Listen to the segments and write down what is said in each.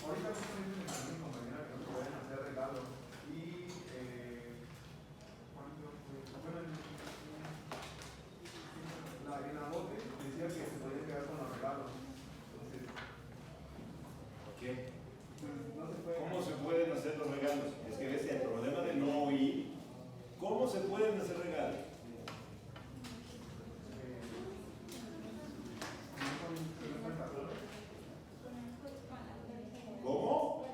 ahorita justamente me dijo mi compañera que no se pueden hacer regalos. Y, ¿cuándo fue? Bueno, en la bote decía que se podía quedar con los regalos. Entonces, ¿qué? no se puede. ¿Cómo se pueden hacer los regalos? Es que ves el problema de no oír. ¿Cómo se pueden hacer regalos? ¿Cómo?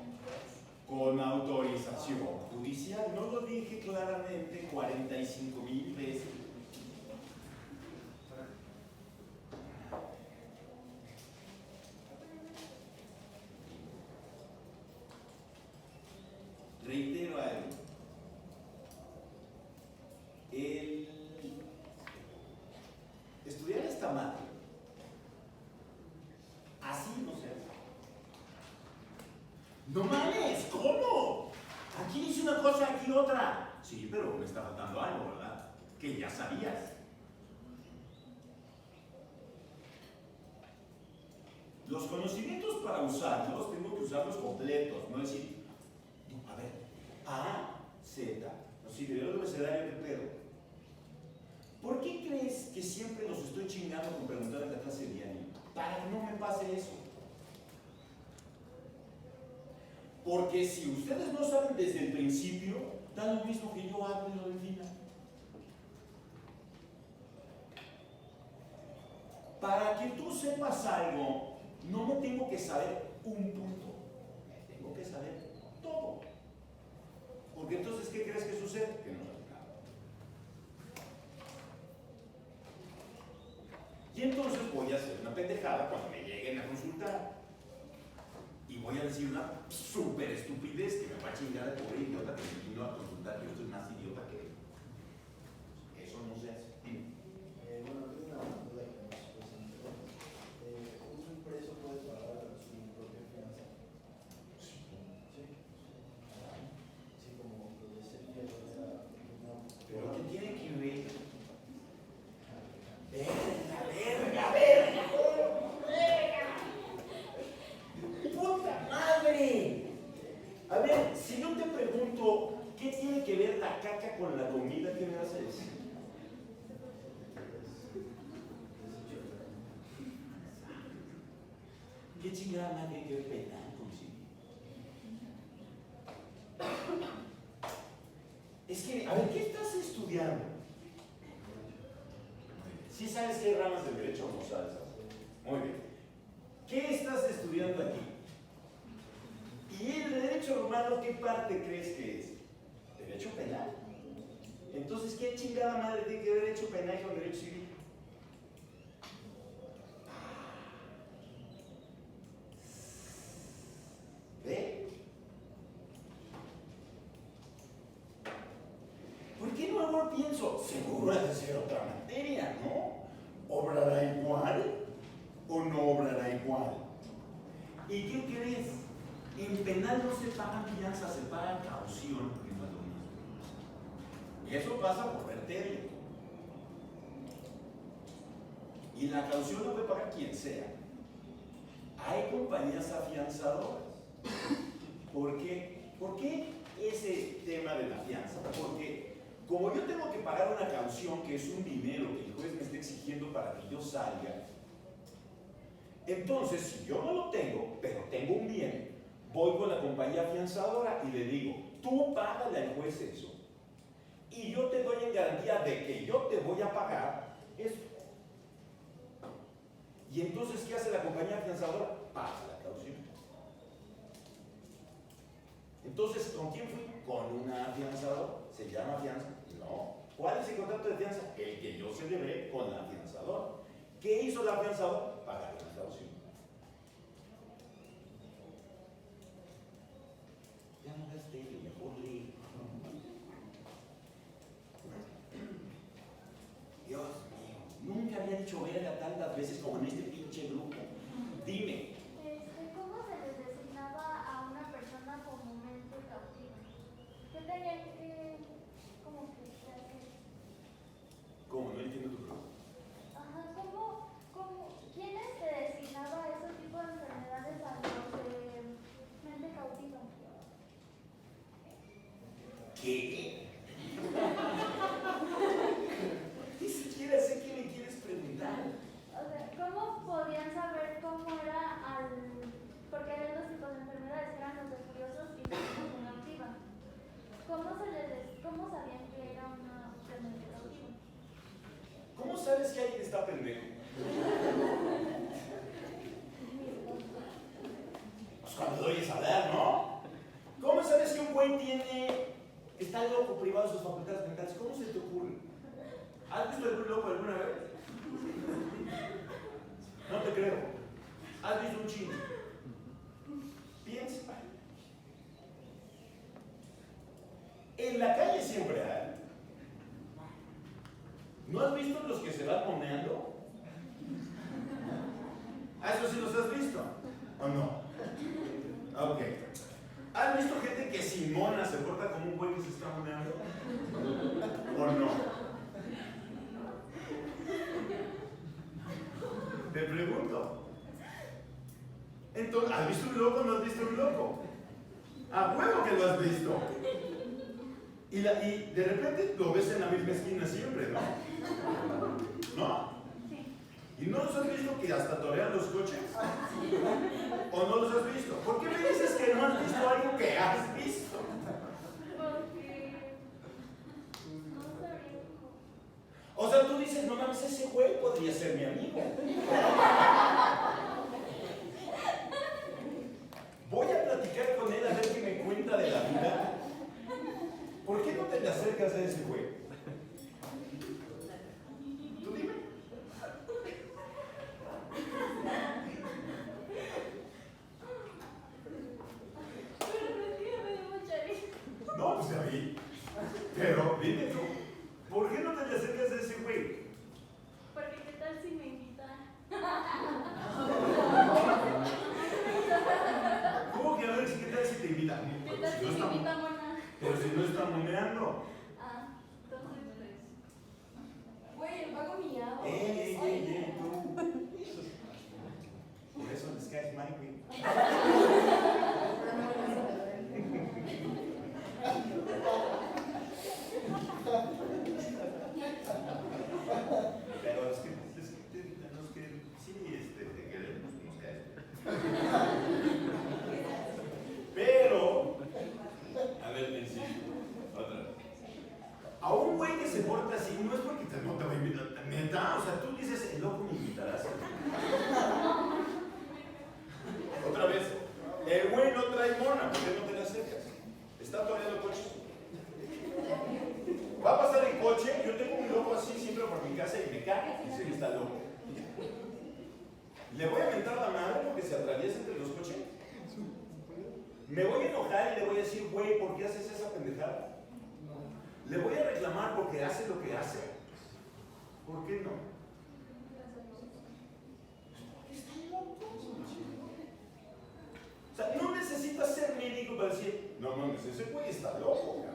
Con autorización judicial. No lo dije claramente 45,000 veces. Reitero algo. El estudiar esta materia así no se hace. No mames, ¿cómo? Aquí dice una cosa, aquí otra. Sí, pero me está faltando algo, ¿verdad? Que ya sabías. Los conocimientos para usarlos, tengo que usarlos completos, no decir, a ver, A, Z, los ideales abecedario de pedo. ¿Por qué crees que siempre los estoy chingando con preguntar en la clase diaria? Para que no me pase eso. Porque si ustedes no saben desde el principio, da lo mismo que yo hable lo del final. Para que tú sepas algo, no me tengo que saber un punto, me tengo que saber todo. Porque entonces, ¿qué crees que sucede? Que no sabes nada. Y entonces voy a hacer una pendejada cuando me lleguen a consultar. Y voy a decir una súper estupidez que me va a chingar el pobre idiota que me vino a consultar, que yo soy más idiota que él. Eso no se hace. Bueno, tengo una duda que nos presentó. ¿Un impreso puede pagar su propia fianza? Sí. Sí. Sí, como lo decía el día de la... Pero ¿qué tiene que ver? ¡Verga! ¡Puta madre! A ver, si yo te pregunto, ¿qué tiene que ver la caca con la comida? ¿Qué me vas a decir? ¿Qué chingada madre tiene que ver penal con sí? Es que, a ver, ¿qué estás estudiando? ¿Sí sabes qué ramas del derecho o no sabes? Muy bien. ¿Qué estás estudiando aquí? ¿Y el derecho romano qué parte crees que es? ¿Derecho penal? Entonces, ¿qué chingada madre tiene que ver derecho penal con derecho civil? ¿Ve? ¿Por qué no ahora pienso? Seguro ha de ser otra materia, ¿no? ¿Obrará igual o no obrará igual? ¿Y qué crees? En penal no se pagan fianzas, se paga caución, que no es lo mismo. Y eso pasa por ver tele. Y la caución la puede pagar quien sea. Hay compañías afianzadoras. ¿Por qué? ¿Por qué ese tema de la fianza? Porque como yo tengo que pagar una caución, que es un dinero que el juez me está exigiendo para que yo salga, entonces si yo no lo tengo, pero tengo un bien, voy con la compañía afianzadora y le digo, tú págale al juez eso, y yo te doy en garantía de que yo te voy a pagar eso. Y entonces, ¿qué hace la compañía afianzadora? Paga la caución. Entonces, ¿con quién fui? Con una afianzadora. ¿Se llama fianza? No. ¿Cuál es el contrato de fianza? El que yo celebré con la afianzadora. ¿Qué hizo la afianzadora? Pagar la caución. Ya no gasté, mejor leí. Dios mío, nunca había dicho verga tantas veces como en este pinche grupo. Dime. ¿Cómo se les designaba a una persona comúnmente cautiva? ¿Qué tenían que, como que hacer? ¿Cómo? No entiendo tu pregunta. Ajá, ¿quién designaban esos tipos de enfermedades a los ¿Qué? Ni siquiera sé qué me quieres preguntar. O sea, ¿cómo podían saber cómo era al...? Porque hay dos tipos de enfermedades, eran los de furiosos y los de cautiva. ¿Cómo sabían que era una enfermedad cautiva? ¿Cómo sabes que alguien está pendejo? Pues cuando lo oyes hablar, ¿no? ¿Cómo sabes que un güey está loco, privado de sus facultades mentales? ¿Cómo se te ocurre? ¿Has visto algún loco alguna vez? No te creo. ¿Has visto un chino? Piensa. En la calle siempre hay. ¿No has visto los que se van moneando? ¿A eso sí los has visto? ¿O no? Ok. ¿Has visto gente que sin mona se porta como un güey que se está moneando? ¿O no? Te pregunto. Entonces, ¿has visto un loco o no has visto un loco? A huevo que lo has visto. Y de repente lo ves en la misma esquina siempre, ¿no? ¿No? ¿Y no los has visto que hasta torean los coches? ¿O no los has visto? ¿Por qué me dices que no has visto algo que has visto? Porque... no sabía cómo. O sea, tú dices, no mames, ese güey podría ser mi amigo. Voy a platicar con él a ver qué me cuenta de la vida. ¿Por qué no te le acercas a ese güey? Tú dime. Pero es que me dio mucha risa. No, pues ya vi. Pero dime tú, ¿por qué no te le acercas a ese güey? Porque qué tal si me invitan. ¿Cómo que a ver qué tal si te invitan? ¿Qué tal si me invita Mona? Pero si no está moneando. Ah, entonces pues... Güey, el vago miado. Tú. Por eso les caes mal, güey. Pero es que sí, te queremos, nos caes. Pero, a ver, te insisto, otra vez. A un güey que se porta así, no es porque no te va a invitar, neta, o sea, tú dices, el loco me invitarás. Otra vez, el güey no trae mona, ¿por qué no te la acercas? Está toreando coche. Va a pasar el coche, yo tengo un loco así siempre por mi casa y me cae y dice que está loco. ¿Le voy a mentar la madre porque se atraviesa entre los coches? ¿Me voy a enojar y le voy a decir, güey, ¿por qué haces esa pendejada? ¿Le voy a reclamar porque hace lo que hace? ¿Por qué no? Porque está loco. O sea, no necesitas ser médico para decir, no mames, ese güey está loco, cara.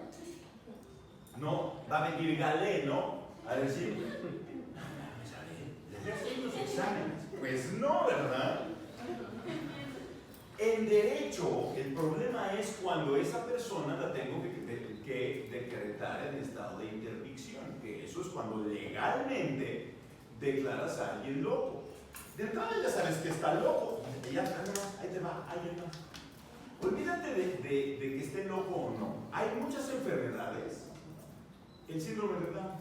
No, va a venir Galeno a decir, no mames, a ver, le voy a hacer unos exámenes. Pues no, ¿verdad? En derecho, el problema es cuando esa persona la tengo que decretar en estado de interdicción, que eso es cuando legalmente declaras a alguien loco. De entrada ya sabes que está loco, y ya, ahí te va, ahí va. Olvídate de que esté loco o no. Hay muchas enfermedades. El síndrome de Down.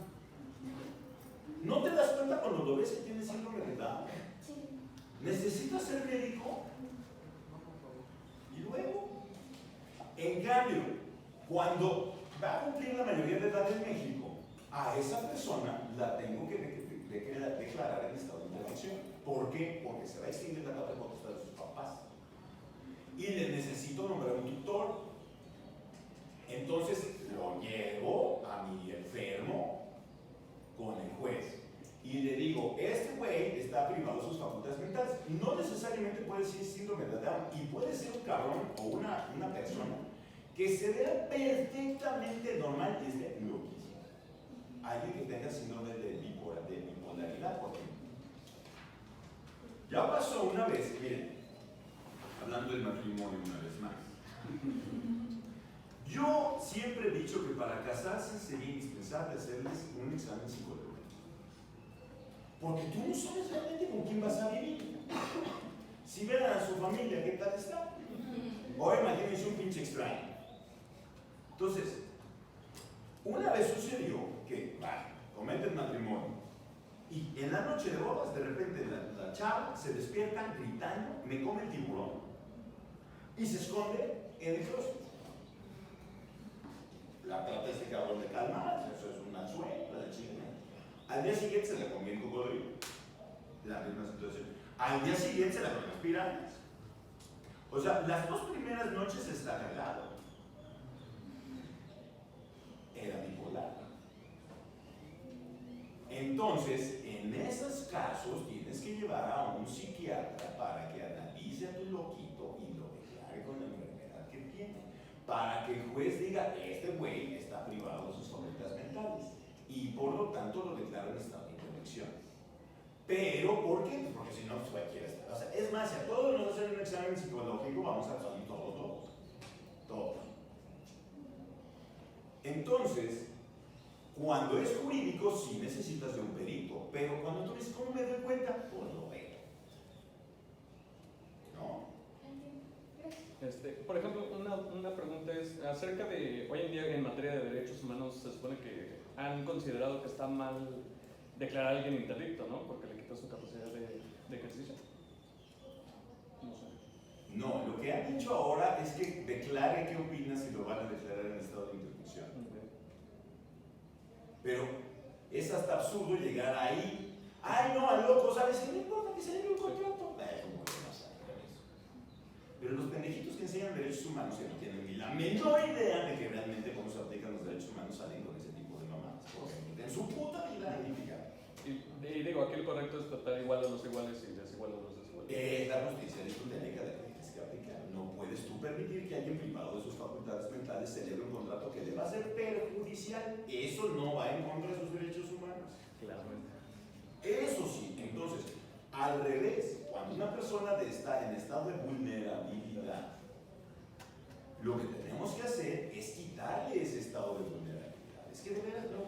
¿No te das cuenta cuando lo ves que tiene síndrome de Down? Sí. ¿Necesitas ser médico? Y luego, en cambio, cuando va a cumplir la mayoría de edad en México, a esa persona la tengo que declarar en estado de interdicción. ¿Por qué? Porque se va a extinguir la patria potestad de sus papás. Y le necesito nombrar un tutor. Entonces lo llevo a mi enfermo con el juez y le digo, este güey está privado de sus facultades mentales. No necesariamente puede ser síndrome de Down y puede ser un cabrón o una persona que se vea perfectamente normal y esté loquísimo. Alguien que tenga síndrome de bipolaridad, por ejemplo. Ya pasó una vez, miren, hablando del matrimonio una vez más. Yo siempre he dicho que para casarse sería indispensable hacerles un examen psicológico. Porque tú no sabes realmente con quién vas a vivir. Si ven a su familia, ¿qué tal está? O imagínense un pinche extraño. Entonces, una vez sucedió que, cometen matrimonio y en la noche de bodas, de repente la chava se despierta gritando, me come el tiburón y se esconde en el closet. La trata este cabrón de calmar, eso es una suegra, la chingada. Al día siguiente se la comió el cocodrilo. La misma situación. Al día siguiente se la comió las pirañas. O sea, las 2 primeras noches está cagado. Era bipolar. Entonces, en esos casos tienes que llevar a un psiquiatra para que analice a tu loquito y lo declare con la enfermedad que tiene. Para que el juez diga, este güey está privado de sus facultades mentales. Y por lo tanto lo declara en estado de intervención. Pero, ¿por qué? Pues porque si no, pues cualquiera está. O sea, es más, si a todos nos hacen un examen psicológico, vamos a salir todos. Entonces, cuando es jurídico, sí necesitas de un perito. Pero cuando tú dices, ¿cómo me doy cuenta? Pues lo veo. ¿No? Por ejemplo, una pregunta es acerca de, hoy en día en materia de derechos humanos se supone que han considerado que está mal declarar a alguien interdicto, ¿no? Porque le quita su capacidad de ejercicio. No sé. No, lo que han dicho ahora es que declare qué opina si lo van a declarar en estado de intervención. Okay. Pero es hasta absurdo llegar ahí. Ay, no, a loco, ¿sabes qué? No importa que se le dé un contrato. ¿Cómo que no saben eso? Pero los pendejitos que enseñan derechos humanos que no tienen ni la menor idea de que realmente cómo se aplican los derechos humanos salen con ese tipo de mamadas. Porque en su puta vida identificar. Y digo, aquí el correcto es tratar igual a los iguales y desigual a los desiguales. Es la justicia aristotélica de la que tienes que aplicar. No puedes tú permitir que alguien privado de sus facultades mentales celebre un contrato que deba ser perjudicial. Eso no va en contra de sus derechos humanos. Claramente. Eso sí, entonces, al revés, cuando una persona está en estado de vulnerabilidad, lo que tenemos que hacer es quitarle ese estado de vulnerabilidad. Es que de veras no,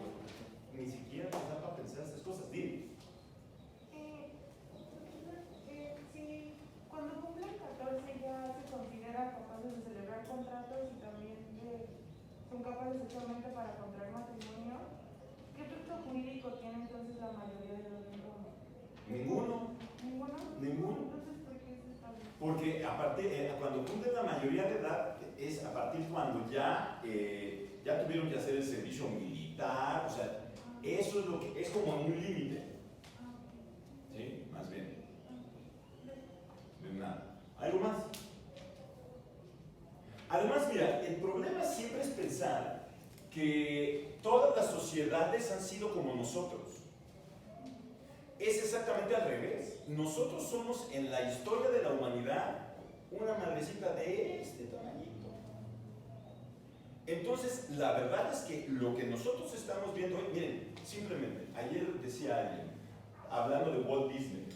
ni siquiera nos da para pensar estas cosas. Dime. Si cuando cumplen 14 ya se consideran capaces de celebrar contratos y también son capaces sexualmente para contraer matrimonio, ¿qué efecto jurídico tiene entonces la mayoría de los niños? Ninguno. ¿Ninguno? Ninguno. Entonces, ¿por qué se establece? Porque aparte, cuando cumplen la mayoría de edad, es a partir cuando ya tuvieron que hacer el servicio militar, o sea, eso es lo que es como un límite. ¿Sí? Más bien. De nada. ¿Algo más? Además, mira, el problema siempre es pensar que todas las sociedades han sido como nosotros. Es exactamente al revés. Nosotros somos en la historia de la humanidad una madrecita de este tamañito. Entonces, la verdad es que lo que nosotros estamos viendo hoy, miren, simplemente, ayer decía alguien, hablando de Walt Disney,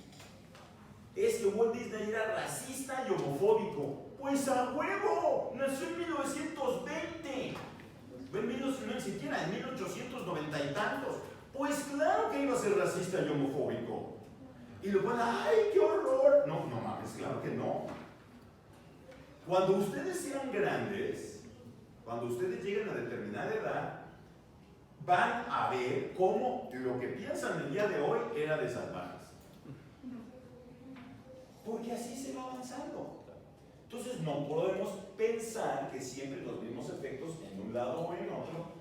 es que Walt Disney era racista y homofóbico. Pues a huevo, nació en 1920. No, ni siquiera en 1890 y tantos. Pues claro que iba a ser racista y homofóbico. Y luego, ¡ay, qué horror! No, no mames, claro que no. Cuando ustedes sean grandes, cuando ustedes lleguen a determinada edad, van a ver cómo lo que piensan el día de hoy era de salvajes. Porque así se va avanzando. Entonces no podemos pensar que siempre los mismos efectos en un lado o en otro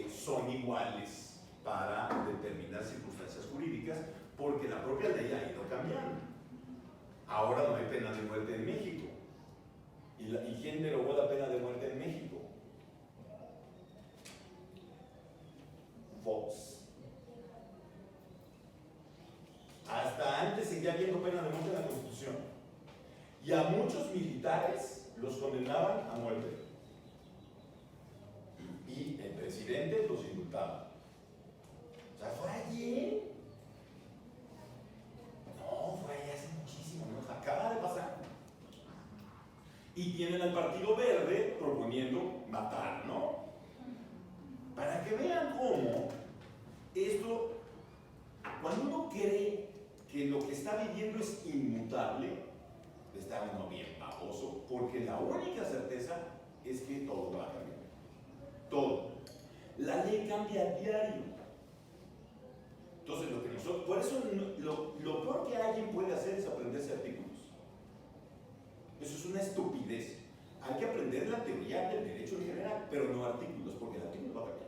son iguales para determinar circunstancias jurídicas, porque la propia ley ha ido cambiando. Ahora no hay pena de muerte en México. ¿Y quién derogó la pena de muerte en México? Fox. Hasta antes seguía habiendo pena de muerte en la Constitución. Y a muchos militares los condenaban a muerte. Y el presidente los indultaba. O sea, ¿fue ayer? No, fue ayer hace muchísimo, ¿no? Acaba de pasar. Y tienen al Partido Verde proponiendo matar, ¿no? Para que vean cómo esto, cuando uno cree que lo que está viviendo es inmutable, está uno bien baboso, porque la única certeza es que todo va a cambiar. Todo. La ley cambia a diario. Entonces, por eso lo peor que alguien puede hacer es aprenderse artículos. Eso es una estupidez. Hay que aprender la teoría del derecho en general, pero no artículos, porque el artículo va a cambiar.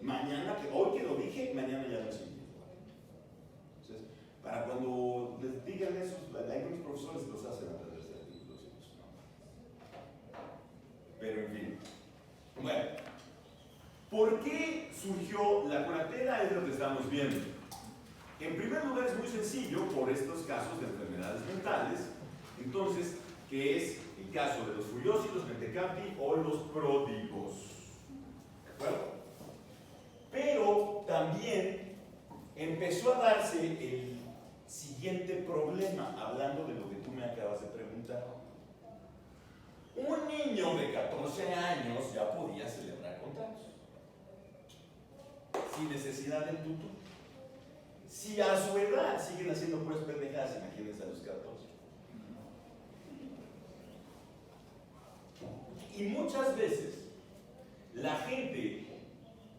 Mañana, hoy que lo dije, mañana ya no es igual. Entonces, para cuando les digan eso, algunos profesores los hacen aprenderse artículos y pues no. Pero en fin. Bueno, ¿por qué surgió la curatela? Es lo que estamos viendo. En primer lugar, es muy sencillo por estos casos de enfermedades mentales. Entonces, que es el caso de los furiosos, los mentecapti o los pródigos. ¿De acuerdo? Pero también empezó a darse el siguiente problema, hablando de lo que tú me acabas de preguntar. Un niño de 14 años ya podía celebrar contratos, sin necesidad del tutor. Si a su edad siguen haciendo puras pendejadas, imagínense a los 14. Y muchas veces la gente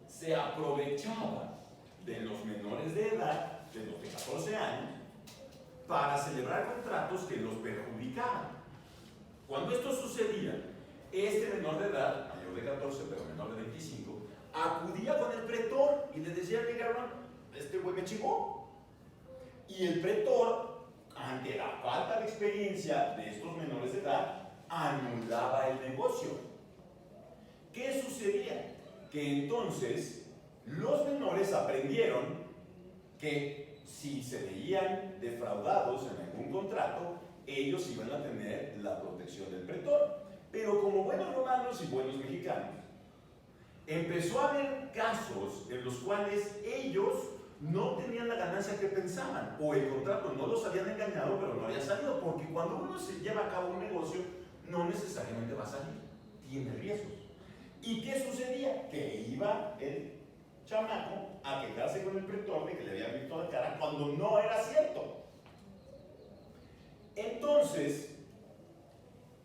se aprovechaba de los menores de edad, de los de 14 años, para celebrar contratos que los perjudicaban. Cuando esto sucedía, este menor de edad, mayor de 14 pero menor de 25, acudía con el pretor y le decía: cabrón, este güey me chingó. Y el pretor, ante la falta de experiencia de estos menores de edad, anulaba el negocio. ¿Qué sucedía? Que entonces los menores aprendieron que si se veían defraudados en algún contrato, ellos iban a tener la protección del pretor. Pero como buenos romanos y buenos mexicanos, empezó a haber casos en los cuales ellos no tenían la ganancia que pensaban, o el contrato no los habían engañado, pero no había salido, porque cuando uno se lleva a cabo un negocio, no necesariamente va a salir, tiene riesgos. ¿Y qué sucedía? Que iba el chamaco a quedarse con el pretor de que le había visto la cara cuando no era cierto. Entonces,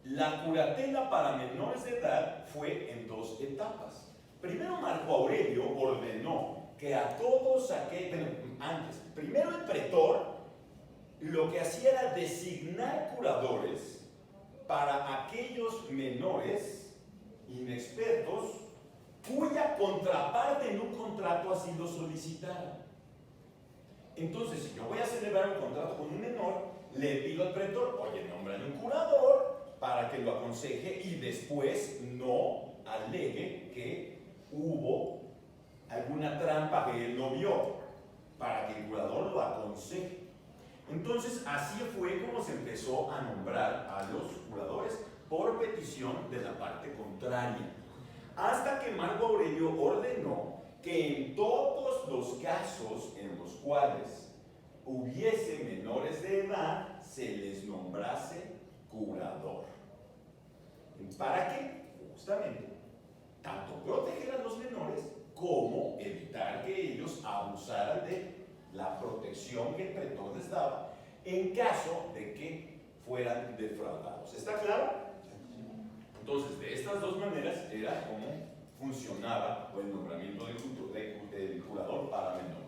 la curatela para menores de edad fue en dos etapas. Primero, Marco Aurelio ordenó que a todos aquellos, primero el pretor lo que hacía era designar curadores para aquellos menores inexpertos cuya contraparte en un contrato así lo solicitara. Entonces, si yo voy a celebrar un contrato con un menor, le pido al pretor: oye, nómbrale un curador para que lo aconseje y después no alegue que hubo alguna trampa que él no vio, para que el curador lo aconseje. Entonces, así fue como se empezó a nombrar a los curadores por petición de la parte contraria, hasta que Marco Aurelio ordenó que en todos los casos en los cuales hubiese menores de edad se les nombrase curador. ¿Para qué? Justamente, tanto proteger a los menores como evitar que ellos abusaran de la protección que el pretor les daba en caso de que fueran defraudados. ¿Está claro? Entonces, de estas dos maneras era como funcionaba el nombramiento del curador para menor.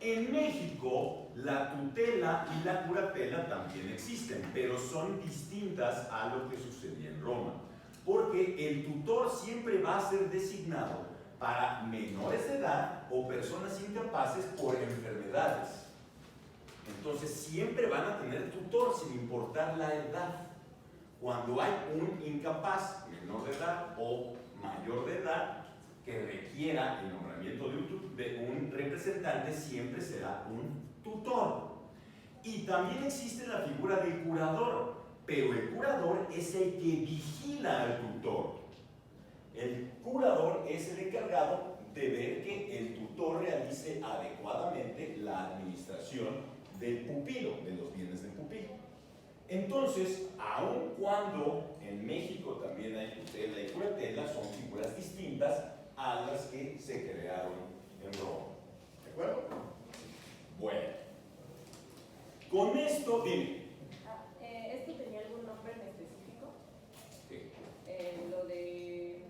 En México, la tutela y la curatela también existen, pero son distintas a lo que sucedía en Roma, porque el tutor siempre va a ser designado para menores de edad o personas incapaces por enfermedades. Entonces siempre van a tener tutor sin importar la edad. Cuando hay un incapaz menor de edad o mayor de edad que requiera el nombramiento de un representante, siempre será un tutor. Y también existe la figura del curador, pero el curador es el que vigila al tutor. El curador es el encargado de ver que el tutor realice adecuadamente la administración del pupilo, de los bienes del pupilo. Entonces, aun cuando en México también hay tutela y curatela, son figuras distintas a las que se crearon en Roma. ¿De acuerdo? Bueno, con esto, dime. ¿Esto tenía algún nombre en específico? ¿Qué? Lo de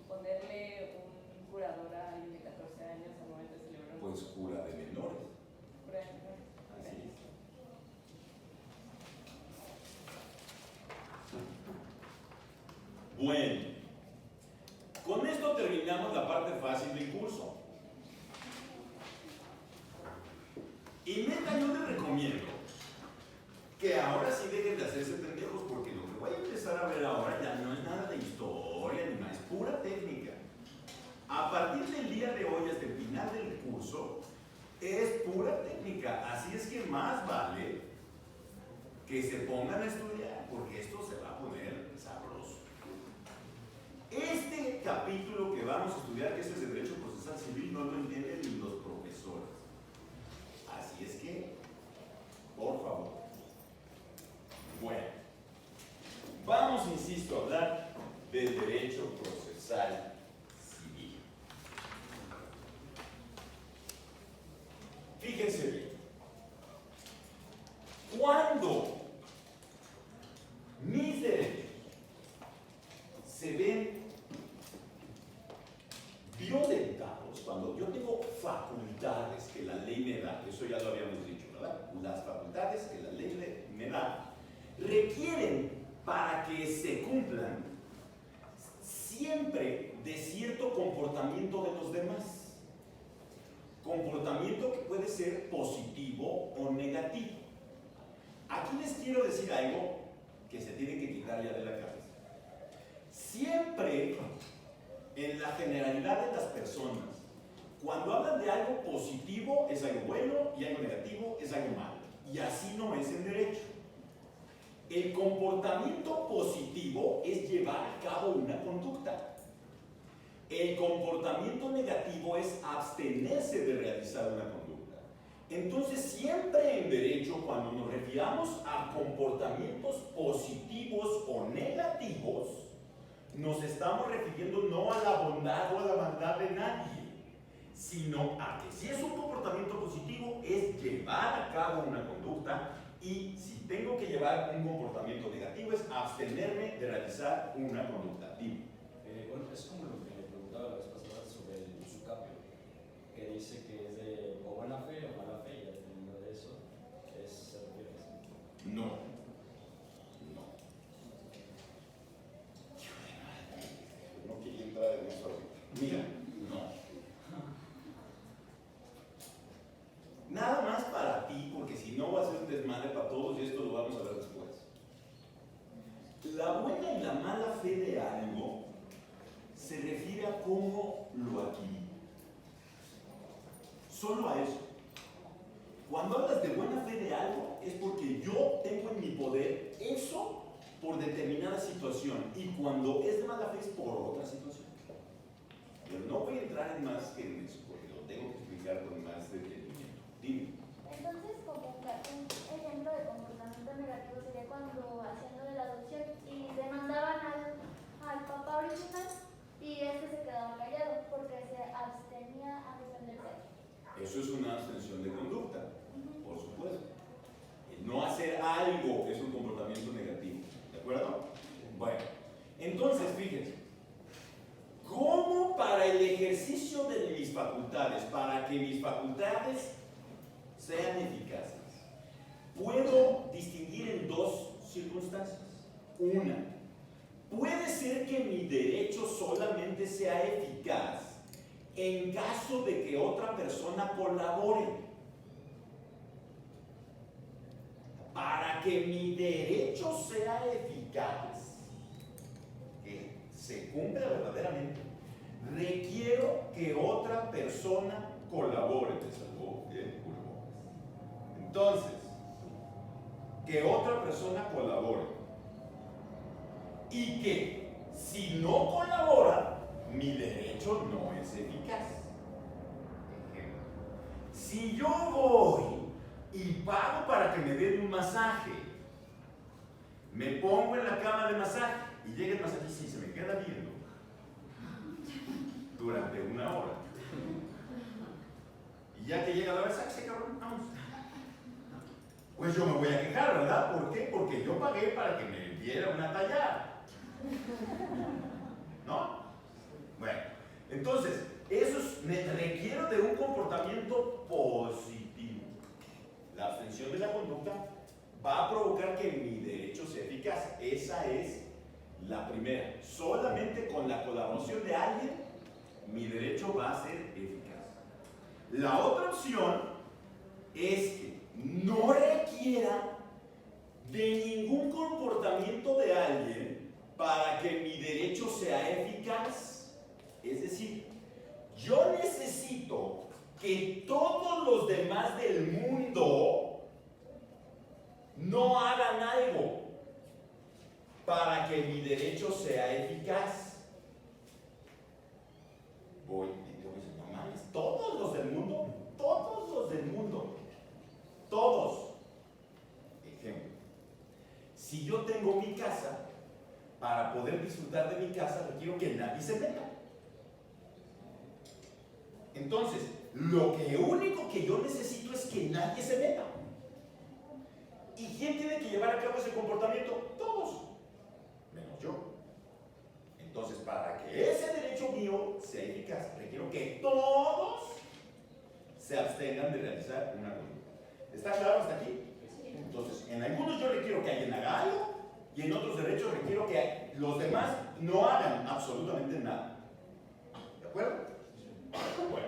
ponerle un curador a alguien de 14 años al momento de celebrar un Pues cura de menores. cura de menores. Así es. Bueno, con esto terminamos la parte fácil del curso. Y neta, yo les recomiendo que ahora sí dejen de hacerse pendejos, porque lo que voy a empezar a ver ahora ya no es nada de historia ni nada, es pura técnica. A partir del día de hoy hasta el final del curso es pura técnica, así es que más vale que se pongan a estudiar, porque esto se va a poner sabroso. Este capítulo que vamos a estudiar, que es el de Derecho Procesal Civil, no lo entienden ni los profesores. Así es que, por favor. Bueno, vamos, insisto, a hablar del derecho procesal civil. Fíjense bien. Cuando mis derechos se ven violentados, cuando yo tengo facultades que la ley me da, eso ya lo habíamos dicho, ¿verdad? Las facultades que la ley me da requieren, para que se cumplan, siempre de cierto comportamiento de los demás. Comportamiento que puede ser positivo o negativo. Aquí les quiero decir algo que se tiene que quitar ya de la cabeza. Siempre, en la generalidad de las personas, cuando hablan de algo positivo es algo bueno y algo negativo es algo malo. Y así no es en derecho. El comportamiento positivo es llevar a cabo una conducta. El comportamiento negativo es abstenerse de realizar una conducta. Entonces, siempre en derecho, cuando nos refiramos a comportamientos positivos o negativos, nos estamos refiriendo no a la bondad o a la maldad de nadie, sino a que si es un comportamiento positivo, es llevar a cabo una conducta, y si tengo que llevar un comportamiento negativo, es abstenerme de realizar una conducta. Dime. Bueno, es como lo que le preguntaba la vez pasada sobre el usucapio, que dice que es de o buena fe o mala fe, y dependiendo de eso, se refiere a eso. No. No quería entrar en eso ahorita. Mira, no. Nada más para ti, porque si no va a ser un desmadre para todos, y esto lo vamos a ver después. La buena y la mala fe de algo se refiere a cómo lo adquirí. Solo a eso. Cuando hablas de buena fe de algo, es porque yo tengo en mi poder eso por determinada situación, y cuando es de mala fe es por otra situación. Pero no voy a entrar en más que en eso, porque lo tengo que explicar con más detenimiento. Dime. Entonces, como un ejemplo de comportamiento negativo sería cuando haciendo de la adopción y demandaban al papá original y se quedaba callado porque se abstenía a defenderse. Eso es una abstención de conducta, por supuesto. El no hacer algo es un comportamiento negativo, ¿de acuerdo? Bueno, entonces fíjense, ¿cómo para el ejercicio de mis facultades, para que mis facultades sean eficaces, puedo distinguir en dos circunstancias? Una, puede ser que mi derecho solamente sea eficaz en caso de que otra persona colabore. Para que mi derecho sea eficaz, que se cumpla verdaderamente, requiero que otra persona colabore. ¿Te salvó? Bien, entonces, que otra persona colabore, y que si no colabora, mi derecho no es eficaz. Ejemplo, si yo voy y pago para que me den un masaje. Me pongo en la cama de masaje y llega el masajista y se me queda viendo durante 1 hora. Y ya que llega la hora, sáquese, cabrón, vamos. Pues yo me voy a quejar, ¿verdad? ¿Por qué? Porque yo pagué para que me diera una tallada. ¿No? Bueno, entonces, me requiero de un comportamiento positivo. La abstención de la conducta va a provocar que mi derecho sea eficaz. Esa es la primera. Solamente con la colaboración de alguien, mi derecho va a ser eficaz. La otra opción es que no requiera de ningún comportamiento de alguien para que mi derecho sea eficaz. Es decir, yo necesito que todos los demás del mundo no hagan algo para que mi derecho sea eficaz. Voy y digo, no mames, todos los del mundo, todos. Ejemplo, si yo tengo mi casa, para poder disfrutar de mi casa requiero que nadie se meta. Entonces, lo único que yo necesito es que nadie se meta. ¿Y quién tiene que llevar a cabo ese comportamiento? Todos, menos yo. Entonces, para que ese derecho mío sea eficaz, requiero que todos se abstengan de realizar una conducta. ¿Está claro hasta aquí? Entonces, en algunos yo requiero que alguien haga algo y en otros derechos requiero que los demás no hagan absolutamente nada. ¿De acuerdo? Bueno,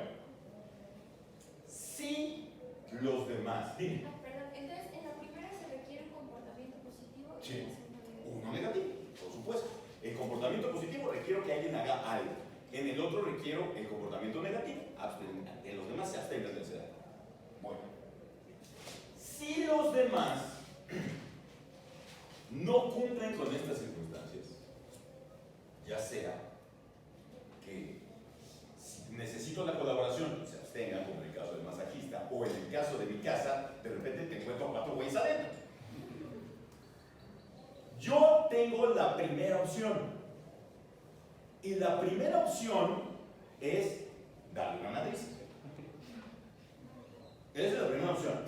si los demás, dime. Perdón, entonces en la primera se requiere un comportamiento positivo y Sí. en la segunda Uno negativo, por supuesto. El comportamiento positivo requiero que alguien haga algo. En el otro requiero el comportamiento negativo. En los demás se abstengan de hacer algo. Bueno, si los demás no cumplen con estas circunstancias, ya sea que si necesito la colaboración, se abstengan, como en el caso del masajista, o en el caso de mi casa, de repente te encuentro 4 güeyes adentro. Yo tengo la primera opción. Y la primera opción es darle una madriz. Esa es la primera opción.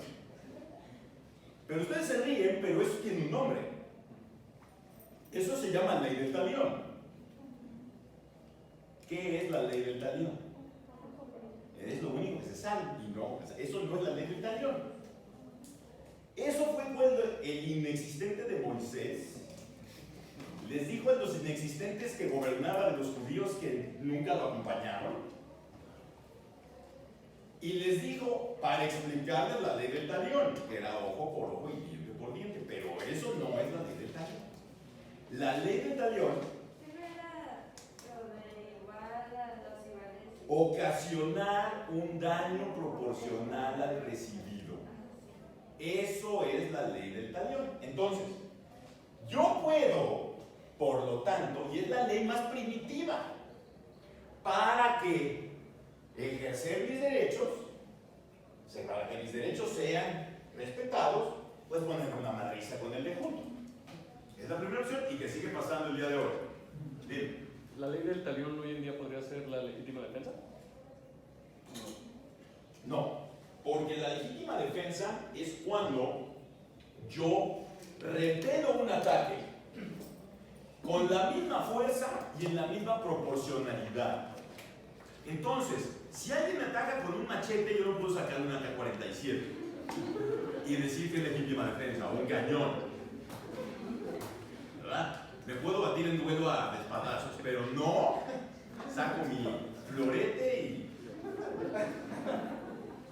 Pero ustedes se ríen, pero eso tiene un nombre. Eso se llama ley del talión. ¿Qué es la ley del talión? Es lo único que se sabe. Y no, eso no es la ley del talión. Eso fue cuando el inexistente de Moisés les dijo a los inexistentes que gobernaban los judíos que nunca lo acompañaron. Y les dijo para explicarles la ley del talión, que era ojo por ojo y diente por diente. Pero eso no es la ley del talión. La ley del talión ocasionar un daño proporcional al recibido. Eso es la ley del talión. Entonces, yo puedo, por lo tanto, y es la ley más primitiva, para que ejercer mis derechos, o sea, para que mis derechos sean respetados, pues poner una madriza con el de junto. Es la primera opción y que sigue pasando el día de hoy. Dime. ¿La ley del talión hoy en día podría ser la legítima defensa? No, porque la legítima defensa es cuando yo repelo un ataque con la misma fuerza y en la misma proporcionalidad. Entonces, si alguien me ataca con un machete, yo no puedo sacar un AK-47 y decir que es legítima defensa, o un cañón, ¿verdad? Me puedo batir en duelo a espadazos, pero no saco mi florete y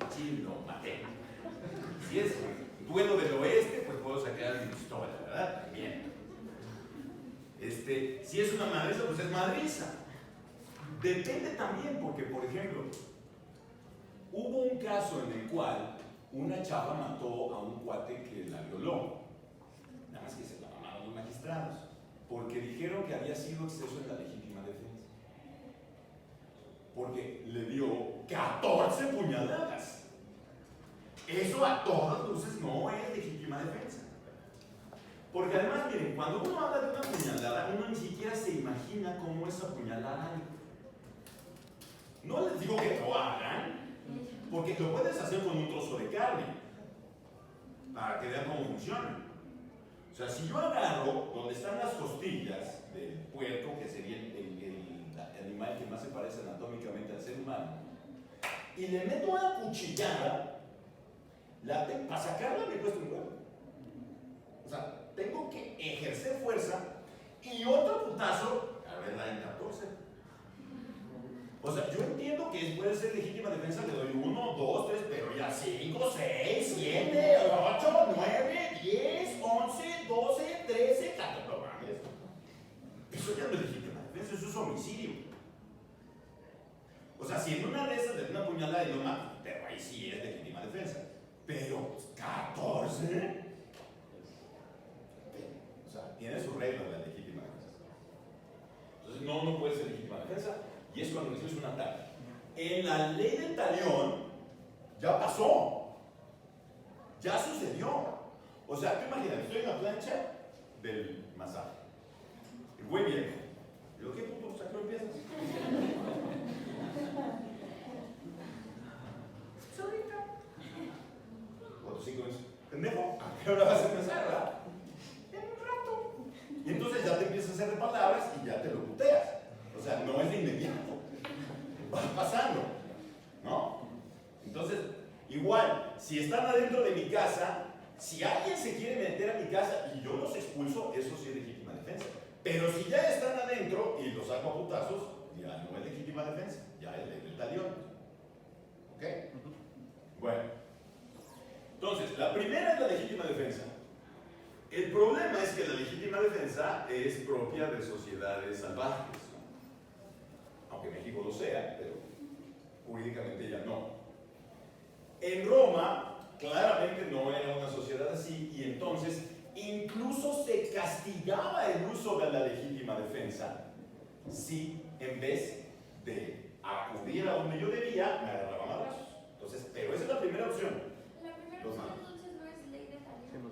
sí, lo maté. Si es duelo del oeste, pues puedo sacar mi pistola, ¿verdad? Bien. Si es una madriza, pues es madriza. Depende también, porque, por ejemplo, hubo un caso en el cual una chava mató a un cuate que la violó. Nada más que se la mamaron los magistrados, porque dijeron que había sido exceso en la legítima defensa. Porque le dio 14 puñaladas. Eso a todas luces no es legítima defensa. Porque además, miren, cuando uno habla de una puñalada, uno ni siquiera se imagina cómo es apuñalar a alguien. No les digo que lo hagan, porque lo puedes hacer con un trozo de carne, para que vean cómo funciona. O sea, si yo agarro donde están las costillas del puerco, que sería el animal que más se parece anatómicamente al ser humano, y le meto una cuchillada, para sacarla me cuesta un huevo. O sea, tengo que ejercer fuerza y otro putazo, a ver, la en 14. O sea, yo entiendo que puede ser legítima defensa, le doy 1, 2, 3, pero ya 5, 6, 7, 8, 9, 10, 11, 12, 13, 14, no mames. Eso ya no es legítima defensa, eso es homicidio. O sea, si en una de esas de una puñalada y no mata, pero ahí sí es legítima defensa. Pero 14. O sea, tiene su regla la legítima defensa. Entonces, no puede ser legítima defensa. Y es cuando recibes un ataque. En la ley del talión, ya pasó. Ya sucedió. O sea, tú imagínate, estoy en la plancha del masaje. El güey viene. Digo, ¿qué puto saco empiezas? Ahorita. 4 o 5 meses. Pendejo, ¿a qué hora vas a empezar, verdad? En un rato. Y entonces ya te empiezas a hacer de palabras y ya te lo puteas. O sea, no es de inmediato. Va pasando. ¿No? Entonces, igual, si están adentro de mi casa, si alguien se quiere meter a mi casa y yo los expulso, eso sí es legítima defensa. Pero si ya están adentro y los saco a putazos, ya no es legítima defensa, ya es del talión. ¿Ok? Bueno. Entonces, la primera es la legítima defensa. El problema es que la legítima defensa es propia de sociedades salvajes. Aunque México lo sea, pero jurídicamente ya no. En Roma, claramente no era una sociedad así, y entonces incluso se castigaba el uso de la legítima defensa si en vez de acudir a donde yo debía, me agarraban a madrazos. Entonces, pero esa es la primera opción. La primera opción entonces no es ley de talión.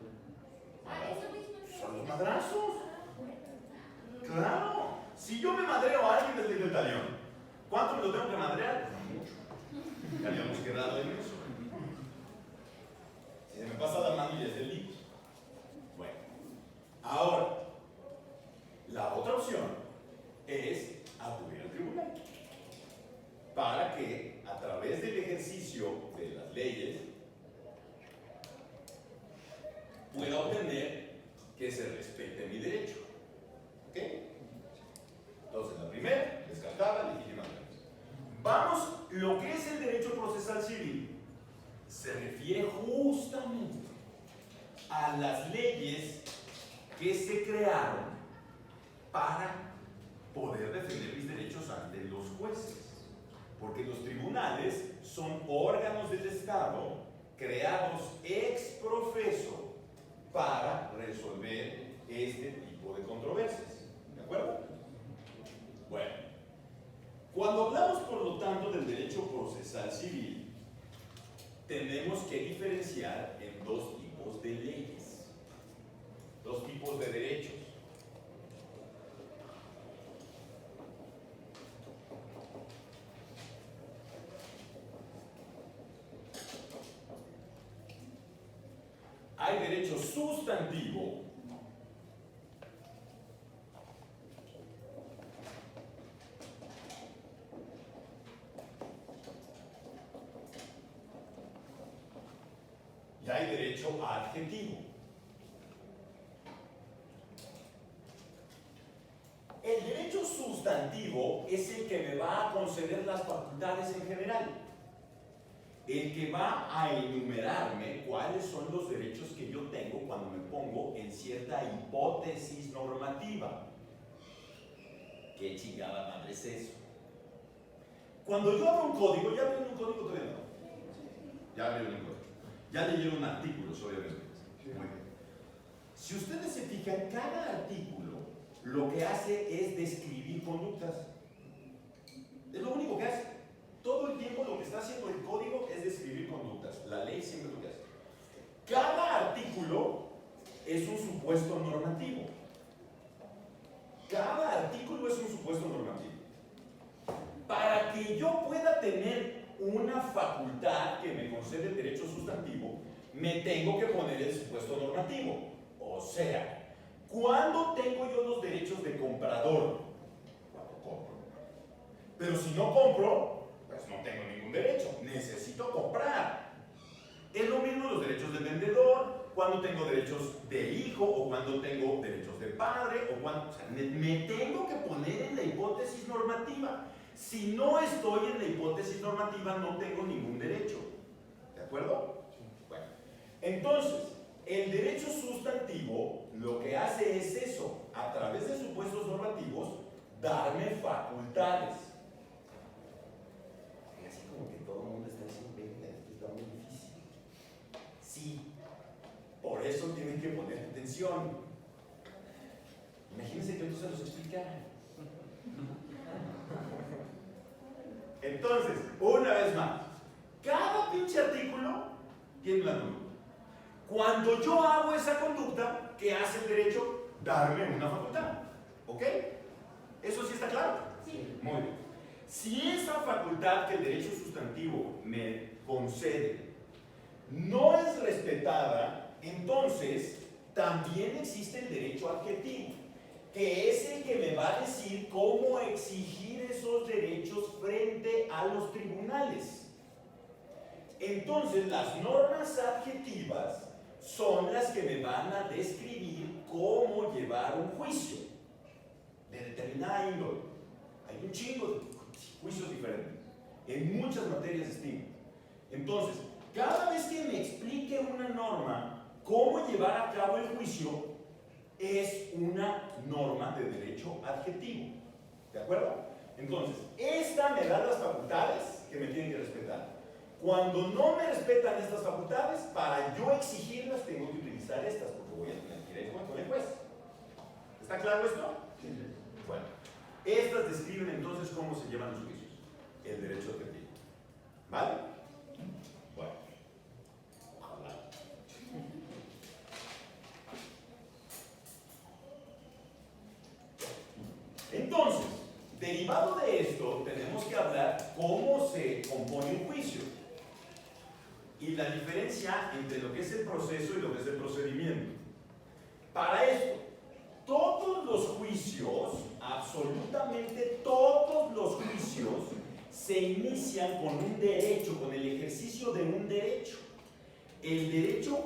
Eso mismo es Son los madrazos. bueno. Claro. Si yo me madreo a alguien desde el talión, ¿cuánto me lo tengo que madrear? No mucho. Ya habíamos quedado en eso. Si se me pasa la mano y es delito. Bueno, ahora, la otra opción es acudir al tribunal para que a través del ejercicio de las leyes pueda obtener que se respete mi derecho. ¿Ok? Entonces, la primera, descartada, legítima defensa. Vamos, lo que es el derecho procesal civil se refiere justamente a las leyes que se crearon para poder defender mis derechos ante los jueces. Porque los tribunales son órganos del Estado creados ex profeso para resolver este tipo de controversias. ¿De acuerdo? Bueno, cuando hablamos por lo tanto del derecho procesal civil, tenemos que diferenciar en dos tipos de leyes, dos tipos de derechos. Hay derecho sustantivo y hay derecho adjetivo. El derecho sustantivo es el que me va a conceder las facultades en general, el que va a enumerarme cuáles son los derechos que yo tengo cuando me pongo en cierta hipótesis normativa. ¿Qué chingada madre es eso? Cuando yo abro un código, ¿ya abrieron un código todavía no? Ya abrieron un código. Ya leyeron artículos, obviamente. Muy bien. Si ustedes se fijan, cada artículo lo que hace es describir conductas. Es lo único que hace. Todo el tiempo lo que está haciendo el código es describir conductas. La ley siempre lo que hace. Cada artículo es un supuesto normativo. Cada artículo es un supuesto normativo. Para que yo pueda tener una facultad que me concede el derecho sustantivo, me tengo que poner el supuesto normativo. O sea, ¿cuándo tengo yo los derechos de comprador? Cuando compro. Pero si no compro, pues no tengo ningún derecho. Necesito comprar. Es lo mismo los derechos del vendedor, cuando tengo derechos de hijo o cuando tengo derechos de padre, o cuando, o sea, me tengo que poner en la hipótesis normativa. Si no estoy en la hipótesis normativa, no tengo ningún derecho. ¿De acuerdo? Bueno, entonces, el derecho sustantivo lo que hace es eso, a través de supuestos normativos, darme facultades. Así como que todo el mundo está diciendo, venga, esto está muy difícil. Sí, por eso tienen que poner atención. Imagínense que entonces los explicara. Entonces, una vez más, cada pinche artículo tiene una conducta. Cuando yo hago esa conducta, ¿qué hace el derecho? Darme una facultad. ¿Ok? ¿Eso sí está claro? Sí. Muy bien. Si esa facultad que el derecho sustantivo me concede no es respetada, entonces también existe el derecho adjetivo, que es el que me va a decir cómo exigir esos derechos frente a los tribunales. Entonces, las normas adjetivas son las que me van a describir cómo llevar un juicio de determinada índole. Hay un chingo de juicios diferentes, en muchas materias distintas. Entonces, cada vez que me explique una norma cómo llevar a cabo el juicio, es una norma de derecho adjetivo. ¿De acuerdo? Entonces, esta me da las facultades que me tienen que respetar. Cuando no me respetan estas facultades, para yo exigirlas tengo que utilizar estas, porque voy a tener que ir con el juez. ¿Está claro esto? Sí. Bueno, estas describen entonces cómo se llevan los juicios. El derecho adjetivo. ¿Vale? Bueno. Ojalá. Entonces, derivado de esto, tenemos que hablar cómo se compone un juicio y la diferencia entre lo que es el proceso y lo que es el procedimiento. Para esto, todos los juicios, absolutamente todos los juicios, se inician con un derecho, con el ejercicio de un derecho. El derecho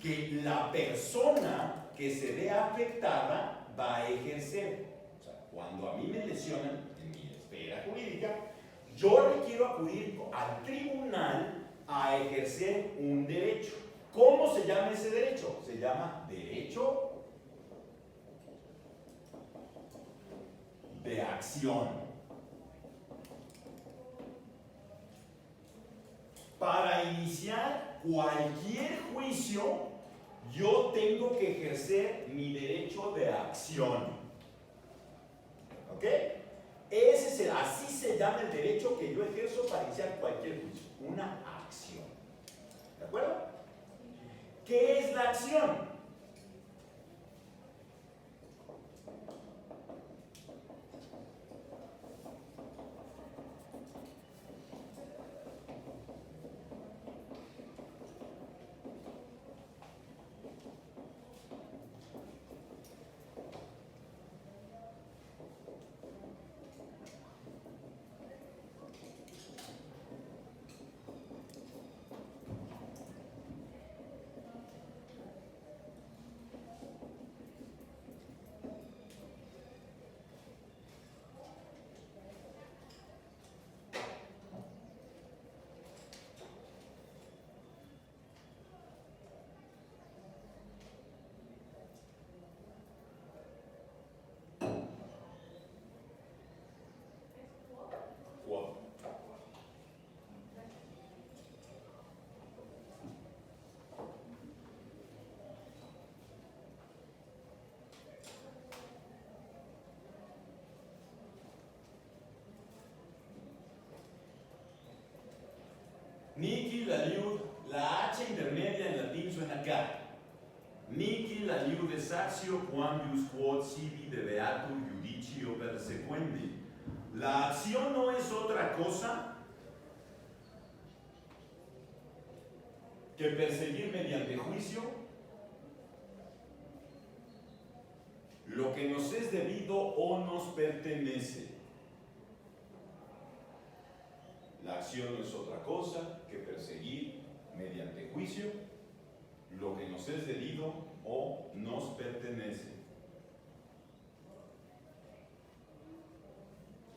que la persona que se ve afectada va a ejercer. O sea, cuando a mí me lesionan en mi esfera jurídica, yo requiero acudir al tribunal a ejercer un derecho. ¿Cómo se llama ese derecho? Se llama derecho de acción. Para iniciar cualquier juicio, yo tengo que ejercer mi derecho de acción. ¿Ok? Así se llama el derecho que yo ejerzo para iniciar cualquier juicio. Una acción. ¿De acuerdo? ¿Qué es la acción? Nihil aliud, la H intermedia en latín suena acá. Nihil aliud es actio quambius quod sibi de beatur judicio persequendi. La acción no es otra cosa que perseguir mediante juicio lo que nos es debido o nos pertenece. La acción no es otra cosa que perseguir mediante juicio lo que nos es debido o nos pertenece.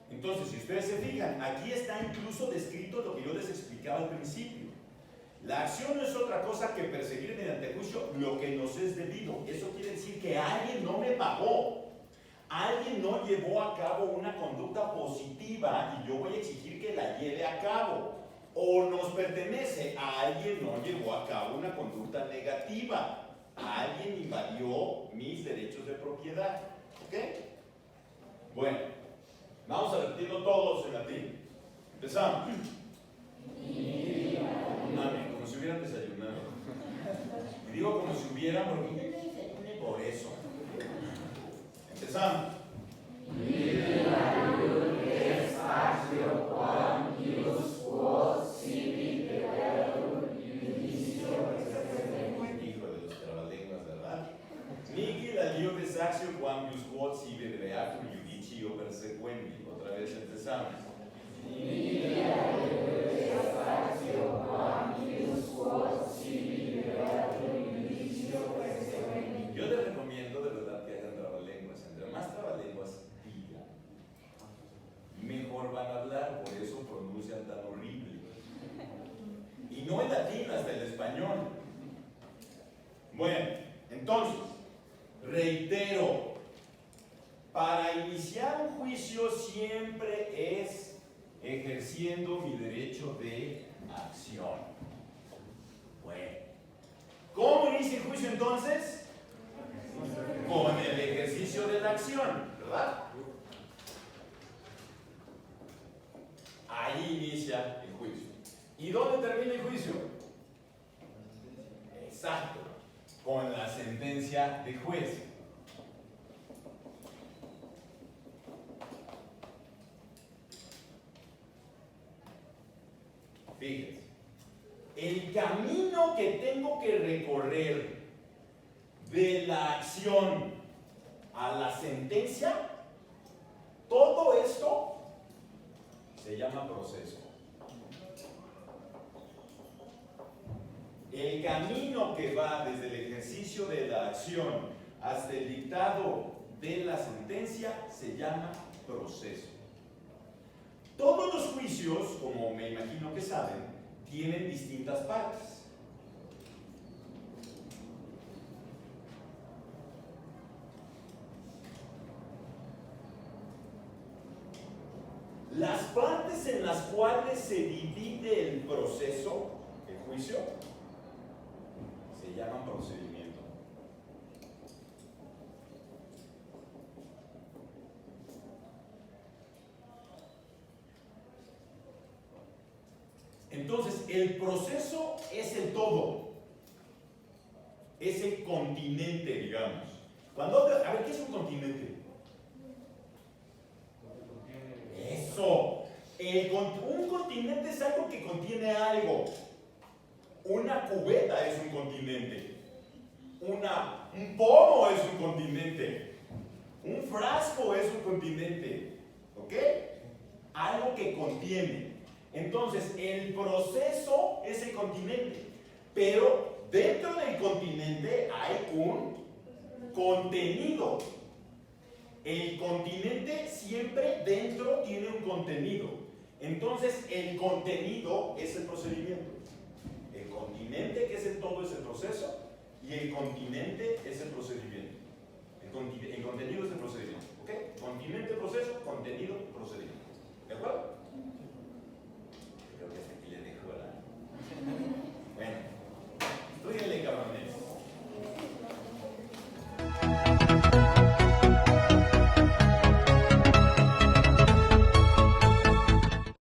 Entonces, si ustedes se fijan, aquí está incluso descrito lo que yo les explicaba al principio. La acción no es otra cosa que perseguir mediante juicio lo que nos es debido. Eso quiere decir que alguien no me pagó. Alguien no llevó a cabo una conducta positiva y yo voy a exigir que la lleve a cabo. O nos pertenece, a alguien no llevó a cabo una conducta negativa. A alguien invadió mis derechos de propiedad. ¿Ok? Bueno, vamos a repetirlo todos en latín. Empezamos. Mami, como si hubieran desayunado. Y digo como si hubieran porque yo no desayuné por eso. Empezamos. Hijo de los trabalenguas, ¿verdad? Nihil aliud es actio quambius quod sibi de beatur judicio persequendi. Otra vez empezamos. Yo les recomiendo de verdad que hagan trabalenguas. Entre más trabalenguas digan, mejor van a hablar, por eso pronuncian tan horrible. Y no en latín, hasta el español. Bueno, entonces, reitero, para iniciar un juicio siempre es ejerciendo mi derecho de acción. Bueno, ¿cómo inicia el juicio entonces? Con el ejercicio de la acción, ¿verdad? Ahí inicia el juicio. ¿Y dónde termina el juicio? Exacto, con la sentencia del juez. Fíjense, el camino que tengo que recorrer de la acción a la sentencia, todo esto se llama proceso. El camino que va desde el ejercicio de la acción hasta el dictado de la sentencia se llama proceso. Todos los juicios, como me imagino que saben, tienen distintas partes. Las partes en las cuales se divide el proceso, el juicio, se llaman procedimiento. Entonces, el proceso es el todo, es el continente, digamos. A ver, ¿qué es un continente? Eso. Un continente es algo que contiene algo. Una cubeta es un continente. Un pomo es un continente. Un frasco es un continente. ¿Ok? Algo que contiene. Entonces, el proceso es el continente. Pero dentro del continente hay un contenido. El continente siempre dentro tiene un contenido. Entonces, el contenido es el procedimiento. El continente, que es el todo, es el proceso. Y el continente es el procedimiento. El contenido es el procedimiento. ¿Ok? Continente, proceso, contenido, procedimiento. ¿De acuerdo?